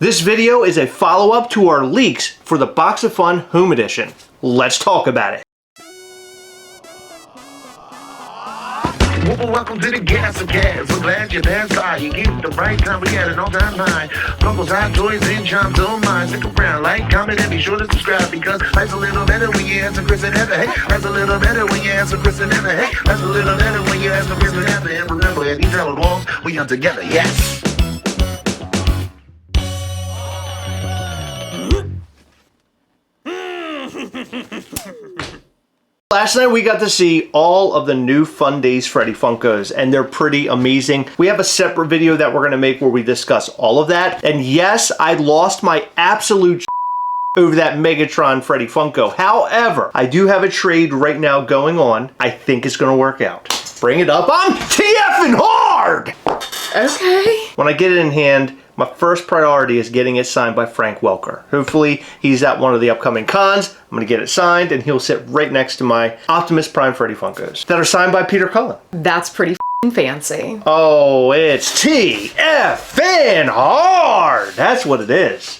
This video is a follow-up to our leaks for the Box of Fun Home Edition. Let's talk about it. Welcome to the Gastlecast. We're glad you're there. Sorry, you get the right time. We had an all-time high. Funkos, hot toys, and charms on mine. Stick around, like, comment, and be sure to subscribe because life's a little better when you answer Chris and Heather. Hey, life's a little better when you answer Chris and Heather. Hey, life's a little better when you answer Chris and Heather. And remember, at these yellow walls, we are together. Yes. Last night we got to see all of the new Fundays Freddy Funkos, and they're pretty amazing. We have a separate video that we're going to make where we discuss all of that. And yes, I lost my absolute over that Megatron Freddy Funko. However, I do have a trade right now going on. I think it's going to work out. Bring it up. I'm TFing hard! Okay. When I get it in hand, my first priority is getting it signed by Frank Welker. Hopefully, he's at one of the upcoming cons. I'm going to get it signed, and he'll sit right next to my Optimus Prime Freddy Funkos that are signed by Peter Cullen. That's pretty fancy. Oh, it's TFN hard! That's what it is.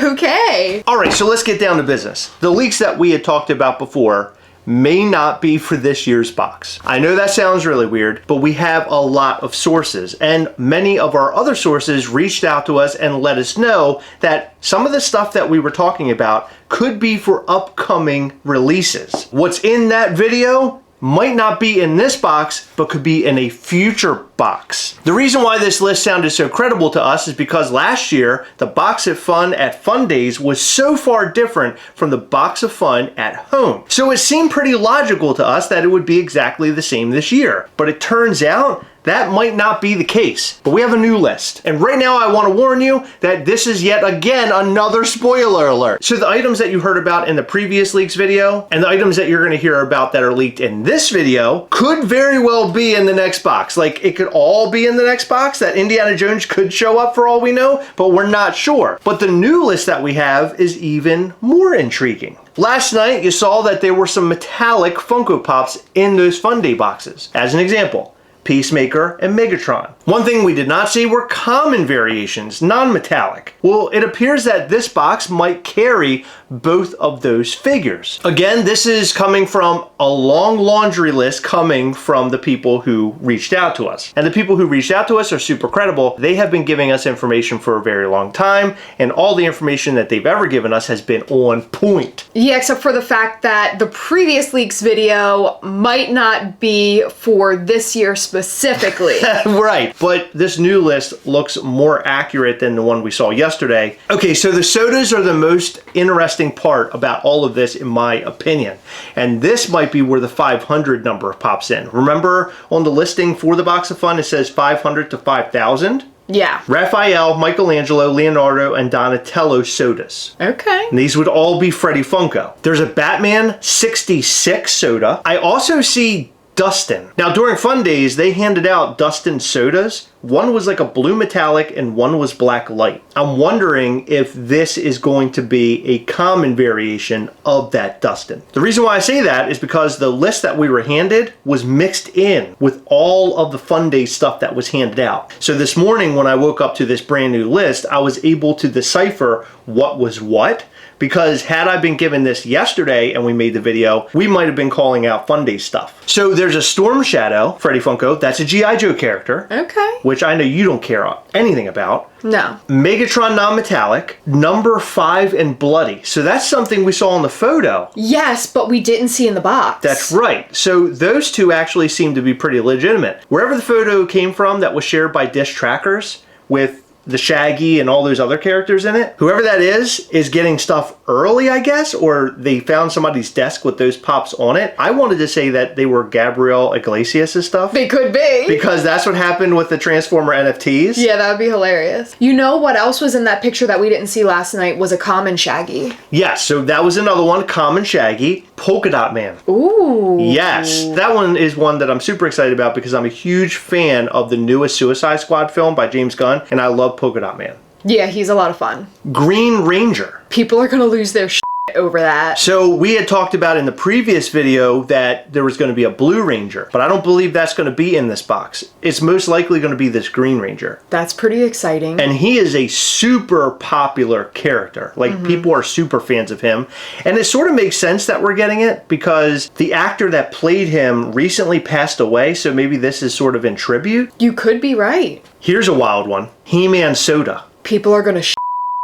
Okay. All right, so let's get down to business. The leaks that we had talked about before may not be for this year's box. I know that sounds really weird, but we have a lot of sources, and many of our other sources reached out to us and let us know that some of the stuff that we were talking about could be for upcoming releases. What's in that video might not be in this box, but could be in a future box. The reason why this list sounded so credible to us is because last year, the Box of Fun at Fundays was so far different from the Box of Fun at home. So it seemed pretty logical to us that it would be exactly the same this year. But it turns out that might not be the case. But we have a new list. And right now I want to warn you that this is yet again another spoiler alert. So the items that you heard about in the previous leaks video and the items that you're going to hear about that are leaked in this video could very well be in the next box. Like, it could all be in the next box. That Indiana Jones could show up for all we know, but we're not sure. But the new list that we have is even more intriguing. Last night you saw that there were some metallic Funko Pops in those Funday boxes. As an example, Peacemaker and Megatron. One thing we did not see were common variations, non-metallic. Well, it appears that this box might carry both of those figures. Again, this is coming from a long laundry list coming from the people who reached out to us. And the people who reached out to us are super credible. They have been giving us information for a very long time, and all the information that they've ever given us has been on point. Yeah, except for the fact that the previous leaks video might not be for this year specifically. Right, but this new list looks more accurate than the one we saw yesterday. Okay, so the sodas are the most interesting part about all of this in my opinion. And this might be where the 500 number pops in. Remember on the listing for the Box of Fun it says 500 to 5,000? Yeah. Raphael, Michelangelo, Leonardo, and Donatello sodas. Okay. And these would all be Freddy Funko. There's a Batman 66 soda. I also see Dustin. Now during Fundays, they handed out Dustin sodas. One was like a blue metallic and one was black light. I'm wondering if this is going to be a common variation of that Dustin. The reason why I say that is because the list that we were handed was mixed in with all of the Funday stuff that was handed out. So this morning when I woke up to this brand new list, I was able to decipher what was what. Because had I been given this yesterday and we made the video, we might have been calling out Funday stuff. So there's a Storm Shadow Freddy Funko. That's a G.I. Joe character. Okay. Which I know you don't care anything about. No. Megatron non-metallic, number 5 and bloody. So that's something we saw in the photo. Yes, but we didn't see in the box. That's right. So those two actually seem to be pretty legitimate. Wherever the photo came from that was shared by Dish Trackers with the Shaggy and all those other characters in it, whoever that is getting stuff early, I guess, or they found somebody's desk with those pops on it. I wanted to say that they were Gabriel Iglesias' stuff. They could be. Because that's what happened with the Transformer NFTs. Yeah, that would be hilarious. You know what else was in that picture that we didn't see last night was a common Shaggy. Yes, so that was another one, common Shaggy, Polka Dot Man. Ooh. Yes, that one is one that I'm super excited about because I'm a huge fan of the newest Suicide Squad film by James Gunn, and I love Polka Dot Man. Yeah, he's a lot of fun. Green Ranger. People are gonna lose their shit over that. So we had talked about in the previous video that there was going to be a Blue Ranger, but I don't believe that's going to be in this box. It's most likely going to be this Green Ranger. That's pretty exciting. And he is a super popular character. Like, people are super fans of him. And it sort of makes sense that we're getting it because the actor that played him recently passed away, so maybe this is sort of in tribute. You could be right. Here's a wild one. He-Man soda. People are gonna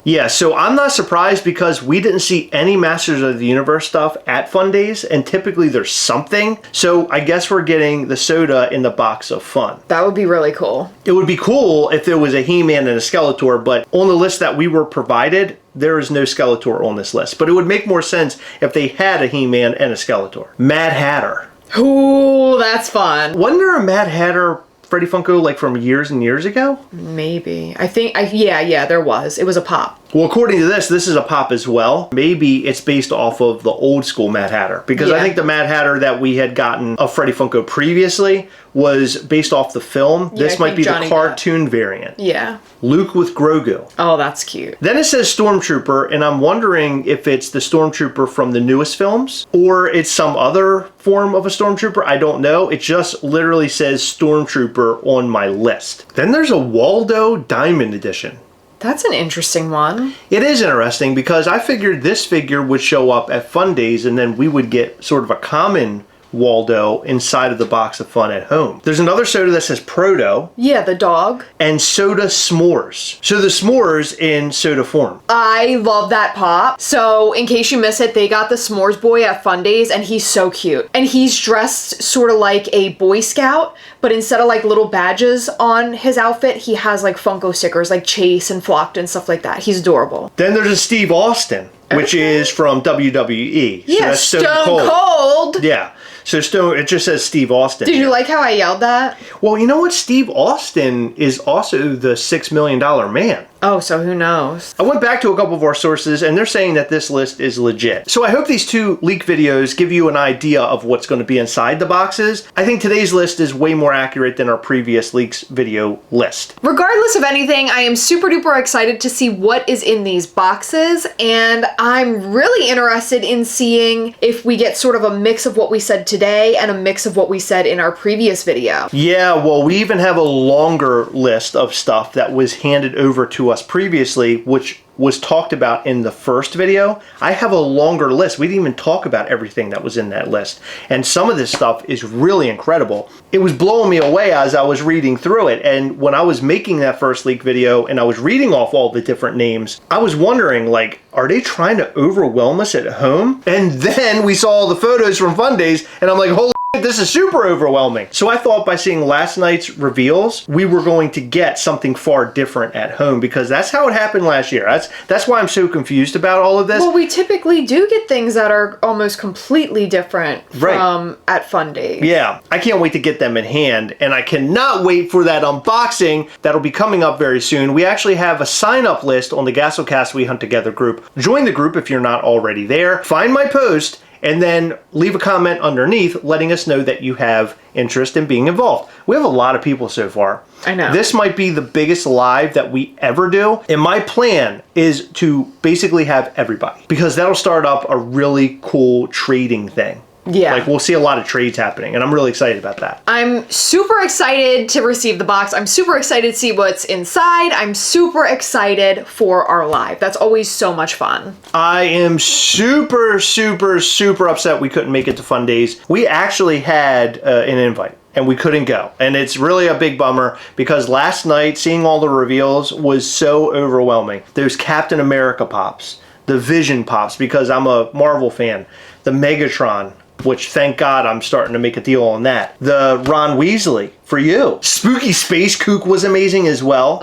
Yeah, so I'm not surprised because we didn't see any Masters of the Universe stuff at Fundays, and typically there's something. So I guess we're getting the soda in the box of fun. That would be really cool. It would be cool if there was a He-Man and a Skeletor, but on the list that we were provided, there is no Skeletor on this list. But it would make more sense if they had a He-Man and a Skeletor. Mad Hatter. Ooh, that's fun. Wasn't there a Mad Hatter Freddy Funko like from years and years ago? Maybe. Yeah, there was. It was a pop. Well, according to this is a pop as well. Maybe it's based off of the old school Mad Hatter. Because I think the Mad Hatter that we had gotten of Freddy Funko previously was based off the film. Yeah, This might be the cartoon variant. Yeah. Luke with Grogu. Oh, that's cute. Then it says Stormtrooper, and I'm wondering if it's the Stormtrooper from the newest films, or it's some other form of a Stormtrooper. I don't know. It just literally says Stormtrooper on my list. Then there's a Waldo Diamond Edition. That's an interesting one. It is interesting because I figured this figure would show up at Fundays and then we would get sort of a common Waldo inside of the box of fun at home. There's another soda that says Proto. Yeah, the dog. And soda s'mores. So the s'mores in soda form. I love that pop. So in case you miss it, they got the s'mores boy at Fundays and he's so cute. And he's dressed sort of like a Boy Scout, but instead of like little badges on his outfit, he has like Funko stickers like Chase and Flocked and stuff like that. He's adorable. Then there's a Steve Austin, which is from WWE. So yeah, that's Stone Cold. Yeah. So it just says Steve Austin. Did you like how I yelled that? Well, you know what? Steve Austin is also the $6 million man. Oh, so who knows? I went back to a couple of our sources and they're saying that this list is legit. So I hope these two leak videos give you an idea of what's going to be inside the boxes. I think today's list is way more accurate than our previous leaks video list. Regardless of anything, I am super duper excited to see what is in these boxes, and I'm really interested in seeing if we get sort of a mix of what we said today and a mix of what we said in our previous video. Yeah, well, we even have a longer list of stuff that was handed over to us previously, which was talked about in the first video. I have a longer list. We didn't even talk about everything that was in that list. And some of this stuff is really incredible. It was blowing me away as I was reading through it. And when I was making that first leak video and I was reading off all the different names, I was wondering, like, are they trying to overwhelm us at home? And then we saw all the photos from Fundays and I'm like, holy shit, this is super overwhelming. So I thought by seeing last night's reveals, we were going to get something far different at home because that's how it happened last year. That's why I'm so confused about all of this. Well, we typically do get things that are almost completely different from at Fundays. Yeah, I can't wait to get them in hand, and I cannot wait for that unboxing that'll be coming up very soon. We actually have a sign-up list on the Gastlecast We Hunt Together group. Join the group if you're not already there. Find my post, and then leave a comment underneath letting us know that you have interest in being involved. We have a lot of people so far. I know. This might be the biggest live that we ever do, and my plan is to basically have everybody, because that'll start up a really cool trading thing. Yeah. Like, we'll see a lot of trades happening, and I'm really excited about that. I'm super excited to receive the box. I'm super excited to see what's inside. I'm super excited for our live. That's always so much fun. I am super, super, super upset we couldn't make it to Fundays. We actually had an invite, and we couldn't go. And it's really a big bummer because last night, seeing all the reveals was so overwhelming. Those Captain America pops, the Vision pops, because I'm a Marvel fan, the Megatron, which thank God I'm starting to make a deal on that. The Ron Weasley for you. Spooky Space Kook was amazing as well.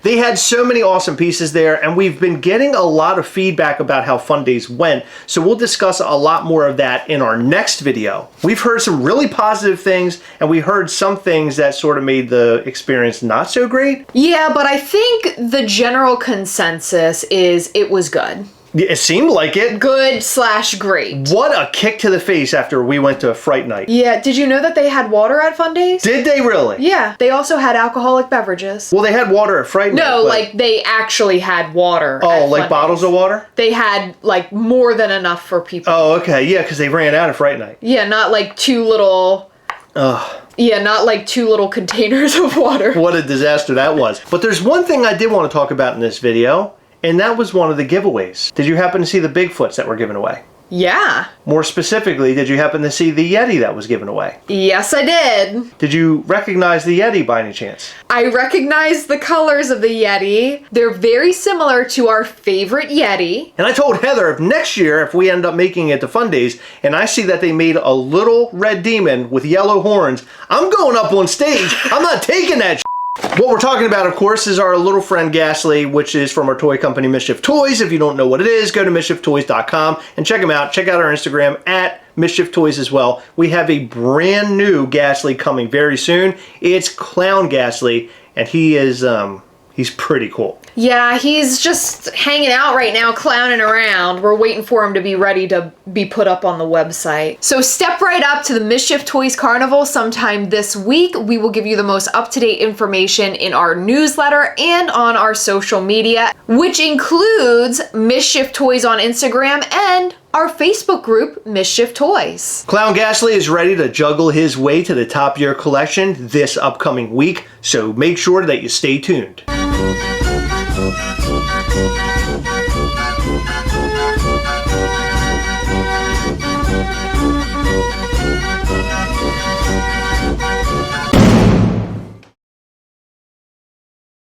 They had so many awesome pieces there, and we've been getting a lot of feedback about how Fundays went, so we'll discuss a lot more of that in our next video. We've heard some really positive things, and we heard some things that sort of made the experience not so great. Yeah, but I think the general consensus is it was good. It seemed like it. Good/great. What a kick to the face after we went to Fright Night. Yeah, did you know that they had water at Fundays? Did they really? Yeah, they also had alcoholic beverages. Well, they had water at Fright Night. No, but... like they actually had water. Oh, at like Fundays. bottles of water? They had like more than enough for people. Oh, okay. Yeah, because they ran out of Fright Night. Yeah, not like two little... Ugh. Yeah, not like two little containers of water. What a disaster that was. But there's one thing I did want to talk about in this video, and that was one of the giveaways. Did you happen to see the Bigfoots that were given away? Yeah. More specifically, did you happen to see the Yeti that was given away? Yes, I did. Did you recognize the Yeti by any chance? I recognize the colors of the Yeti. They're very similar to our favorite Yeti. And I told Heather, if next year, if we end up making it to Fundays, and I see that they made a little red demon with yellow horns, I'm going up on stage. I'm not taking that. What we're talking about, of course, is our little friend Ghastly, which is from our toy company Mischief Toys. If you don't know what it is, go to mischieftoys.com and check them out. Check out our Instagram at Mischief Toys as well. We have a brand new Ghastly coming very soon. It's Clown Ghastly, and he is he's pretty cool. Yeah, he's just hanging out right now, clowning around. We're waiting for him to be ready to be put up on the website. So step right up to the Mischief Toys Carnival sometime this week. We will give you the most up-to-date information in our newsletter and on our social media, which includes Mischief Toys on Instagram and our Facebook group, Mischief Toys. Clown Ghastly is ready to juggle his way to the top of your collection this upcoming week, so make sure that you stay tuned.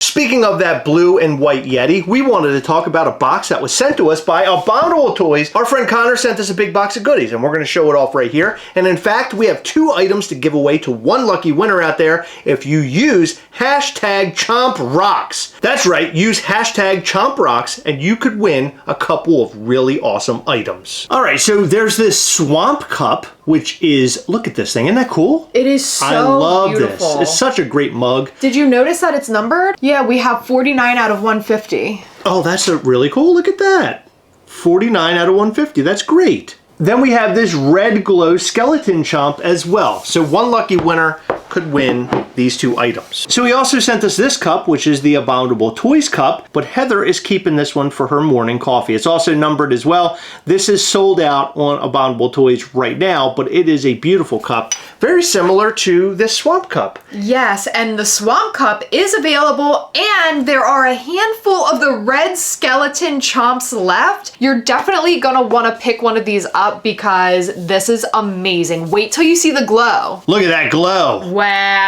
Speaking of that blue and white Yeti, we wanted to talk about a box that was sent to us by Abominable Toys. Our friend Connor sent us a big box of goodies, and we're going to show it off right here. And in fact, we have 2 items to give away to one lucky winner out there if you use hashtag ChompRocks. That's right, use hashtag ChompRocks, and you could win a couple of really awesome items. All right, so there's this swamp cup, which is, look at this thing, isn't that cool? It is so I love beautiful. this. It's such a great mug. Did you notice that it's numbered? Yeah, we have 49 out of 150. Oh, that's really cool. Look at that. 49 out of 150. That's great. Then we have this red glow skeleton chomp as well. So one lucky winner could win these 2 items. So he also sent us this cup, which is the Abominable Toys cup, but Heather is keeping this one for her morning coffee. It's also numbered as well. This is sold out on Abominable Toys right now, but it is a beautiful cup, very similar to this swamp cup. Yes, and the swamp cup is available, and there are a handful of the red skeleton chomps left. You're definitely gonna wanna pick one of these up because this is amazing. Wait till you see the glow. Look at that glow. Wow.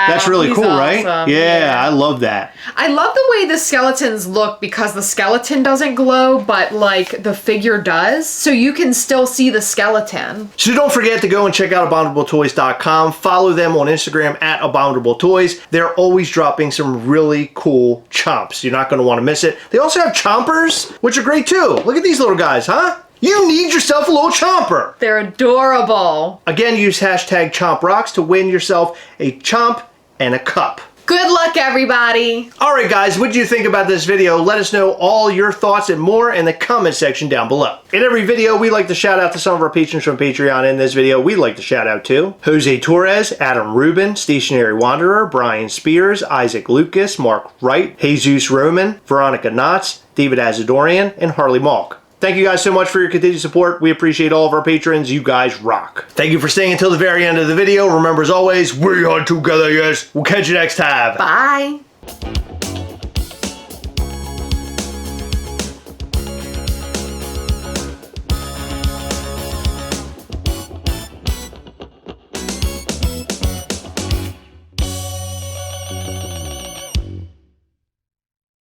That's really he's cool, right? awesome. Yeah, I love that. I love the way the skeletons look because the skeleton doesn't glow, but like the figure does. So you can still see the skeleton. So don't forget to go and check out abominabletoys.com. Follow them on Instagram at Abominable Toys. They're always dropping some really cool chomps. You're not going to want to miss it. They also have chompers, which are great too. Look at these little guys, huh? You need yourself a little chomper. They're adorable. Again, use hashtag ChompRocks to win yourself a chomp and a cup. Good luck, everybody. All right, guys, what did you think about this video? Let us know all your thoughts and more in the comment section down below. In every video, we like to shout out to some of our patrons from Patreon. In this video, we'd like to shout out to Jose Torres, Adam Rubin, Stationary Wanderer, Brian Spears, Isaac Lucas, Mark Wright, Jesus Roman, Veronica Knotts, David Azadorian, and Harley Malk. Thank you guys so much for your continued support. We appreciate all of our patrons. You guys rock. Thank you for staying until the very end of the video. Remember, as always, we are together, yes. We'll catch you next time. Bye.